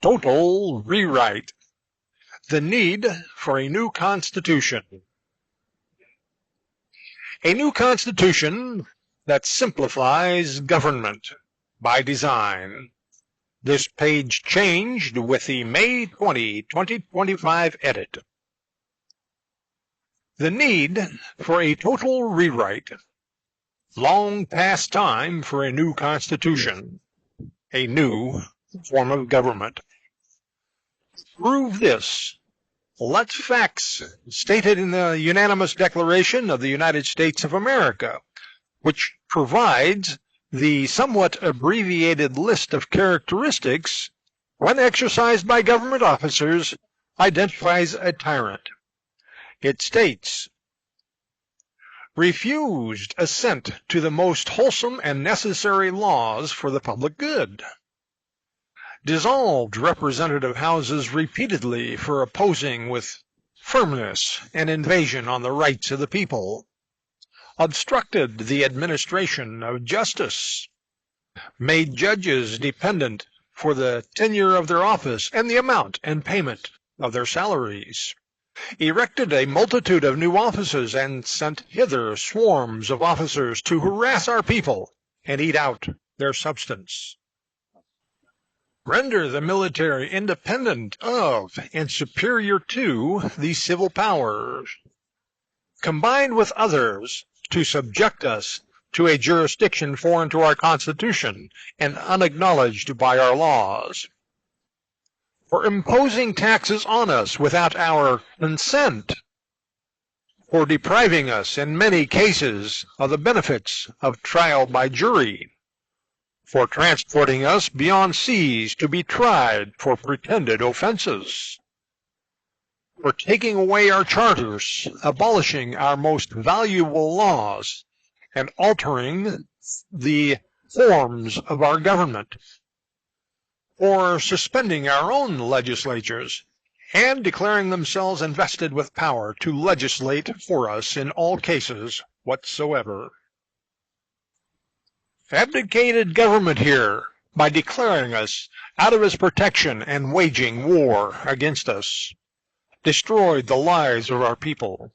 Total rewrite. The need for a new constitution. A new constitution that simplifies government by design. This page changed with the May 20, 2025 edit. The need for a total rewrite. Long past time for a new constitution, a new form of government. Prove this. Let facts stated in the unanimous Declaration of the United States of America, which provides the somewhat abbreviated list of characteristics when exercised by government officers, identifies a tyrant. It states, refused assent to the most wholesome and necessary laws for the public good. Dissolved representative houses repeatedly for opposing with firmness an invasion on the rights of the people. Obstructed the administration of justice. Made judges dependent for the tenure of their office and the amount and payment of their salaries. Erected a multitude of new offices and sent hither swarms of officers to harass our people and eat out their substance. Render the military independent of and superior to the civil powers. Combined with others to subject us to a jurisdiction foreign to our Constitution and unacknowledged by our laws. For imposing taxes on us without our consent. For depriving us in many cases of the benefits of trial by jury. For transporting us beyond seas to be tried for pretended offenses. For taking away our charters, abolishing our most valuable laws, and altering the forms of our government. For suspending our own legislatures, and declaring themselves invested with power to legislate for us in all cases whatsoever. Abdicated government here by declaring us out of its protection and waging war against us. Destroyed the lives of our people,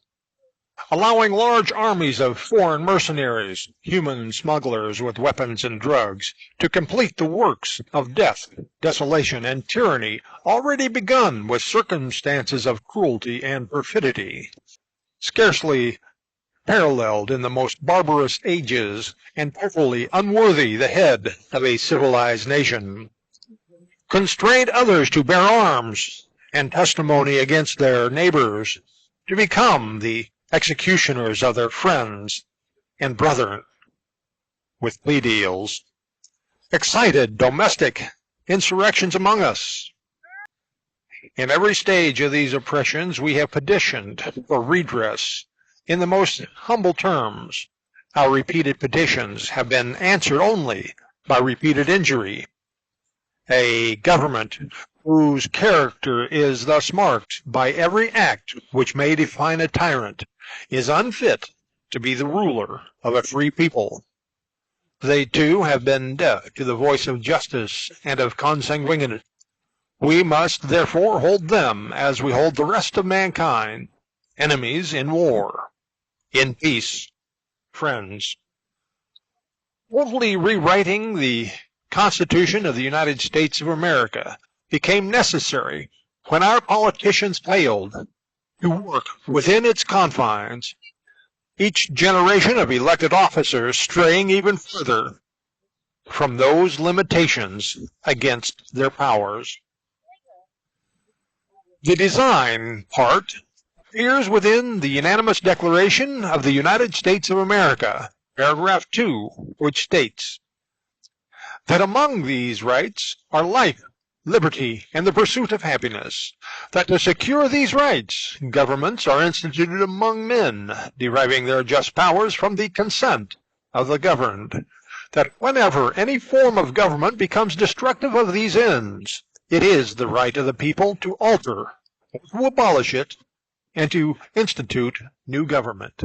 allowing large armies of foreign mercenaries, human smugglers with weapons and drugs, to complete the works of death, desolation, and tyranny already begun with circumstances of cruelty and perfidy, scarcely paralleled in the most barbarous ages, and totally unworthy the head of a civilized nation. Constrained others to bear arms and testimony against their neighbors, to become the executioners of their friends and brethren with plea deals. Excited domestic insurrections among us. In every stage of these oppressions we have petitioned for redress in the most humble terms. Our repeated petitions have been answered only by repeated injury. A government whose character is thus marked by every act which may define a tyrant is unfit to be the ruler of a free people. They too have been deaf to the voice of justice and of consanguinity. We must therefore hold them as we hold the rest of mankind, enemies in war, in peace, friends. Totally rewriting the Constitution of the United States of America became necessary when our politicians failed to work within its confines, each generation of elected officers straying even further from those limitations against their powers. The design part appears within the unanimous Declaration of the United States of America, paragraph 2, which states that among these rights are life, liberty, and the pursuit of happiness, that to secure these rights, governments are instituted among men, deriving their just powers from the consent of the governed, that whenever any form of government becomes destructive of these ends, it is the right of the people to alter, to abolish it, and to institute new government.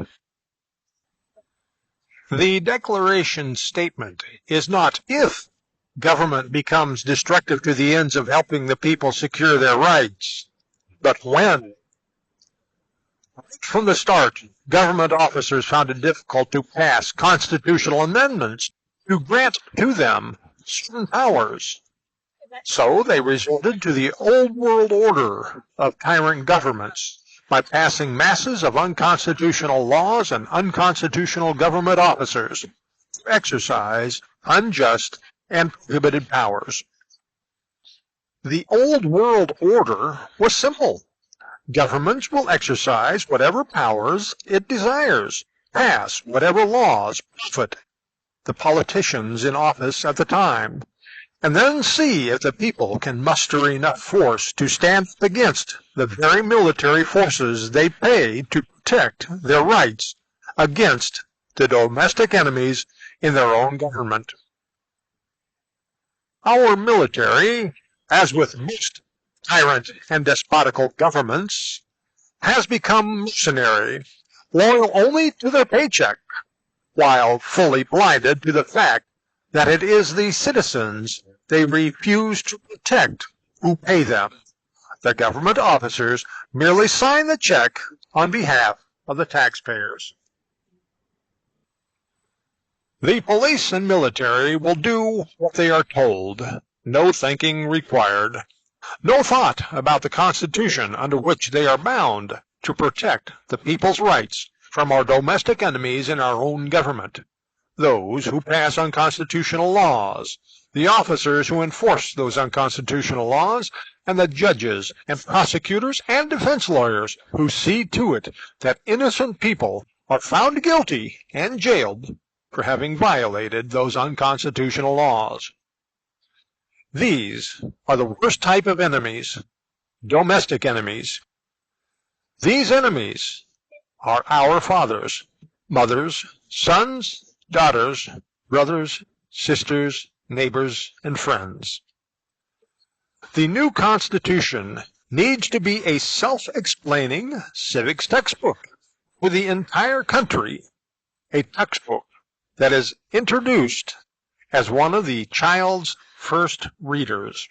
The Declaration statement is not if government becomes destructive to the ends of helping the people secure their rights. But when? From the start, government officers found it difficult to pass constitutional amendments to grant to them certain powers. So they resorted to the old world order of tyrant governments by passing masses of unconstitutional laws and unconstitutional government officers to exercise unjust and prohibited powers. The old world order was simple. Governments will exercise whatever powers it desires, pass whatever laws profit the politicians in office at the time, and then see if the people can muster enough force to stand against the very military forces they pay to protect their rights against the domestic enemies in their own government. Our military, as with most tyrant and despotical governments, has become mercenary, loyal only to their paycheck, while fully blinded to the fact that it is the citizens they refuse to protect who pay them. The government officers merely sign the check on behalf of the taxpayers. The police and military will do what they are told, no thinking required. No thought about the Constitution under which they are bound to protect the people's rights from our domestic enemies in our own government, those who pass unconstitutional laws, the officers who enforce those unconstitutional laws, and the judges and prosecutors and defense lawyers who see to it that innocent people are found guilty and jailed for having violated those unconstitutional laws. These are the worst type of enemies, domestic enemies. These enemies are our fathers, mothers, sons, daughters, brothers, sisters, neighbors, and friends. The new Constitution needs to be a self-explaining civics textbook for the entire country, a textbook that is introduced as one of the child's first readers.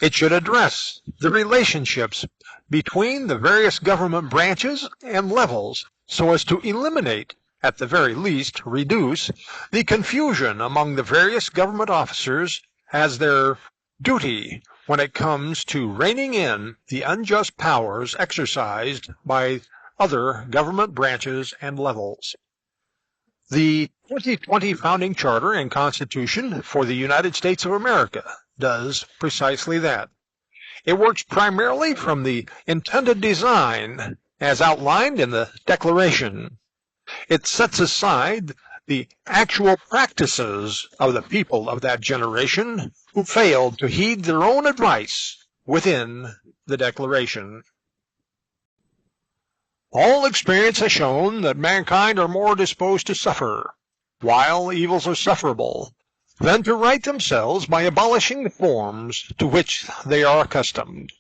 It should address the relationships between the various government branches and levels so as to eliminate, at the very least reduce, the confusion among the various government officers as their duty when it comes to reining in the unjust powers exercised by other government branches and levels. The 2020 Founding Charter and Constitution for the United States of America does precisely that. It works primarily from the intended design as outlined in the Declaration. It sets aside the actual practices of the people of that generation who failed to heed their own advice within the Declaration. All experience has shown that mankind are more disposed to suffer, while evils are sufferable, than to right themselves by abolishing the forms to which they are accustomed.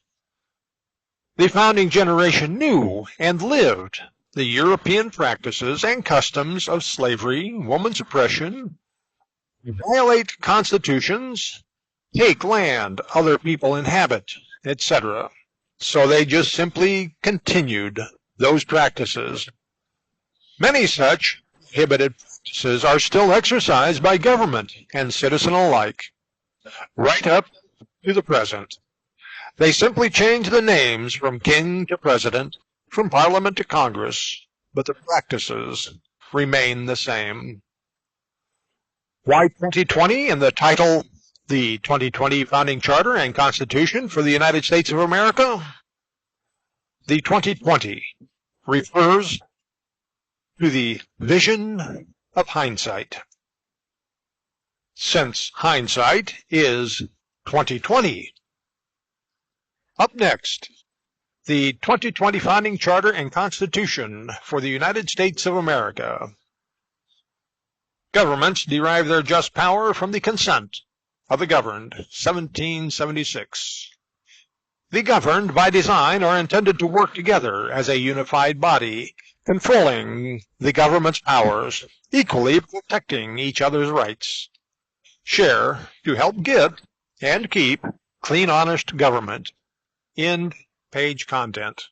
The founding generation knew and lived the European practices and customs of slavery, woman's oppression, violate constitutions, take land other people inhabit, etc. So they just simply continued those practices. Many such prohibited practices are still exercised by government and citizen alike, right up to the present. They simply change the names from king to president, from parliament to Congress, but the practices remain the same. Why 2020 in the title, the 2020 Founding Charter and Constitution for the United States of America? The 2020 refers to the vision of hindsight. Since hindsight is 2020. Up next, the 2020 Founding Charter and Constitution for the United States of America. Governments derive their just power from the consent of the governed, 1776. The governed by design are intended to work together as a unified body controlling the government's powers, equally protecting each other's rights. Share to help get and keep clean, honest government. End page content.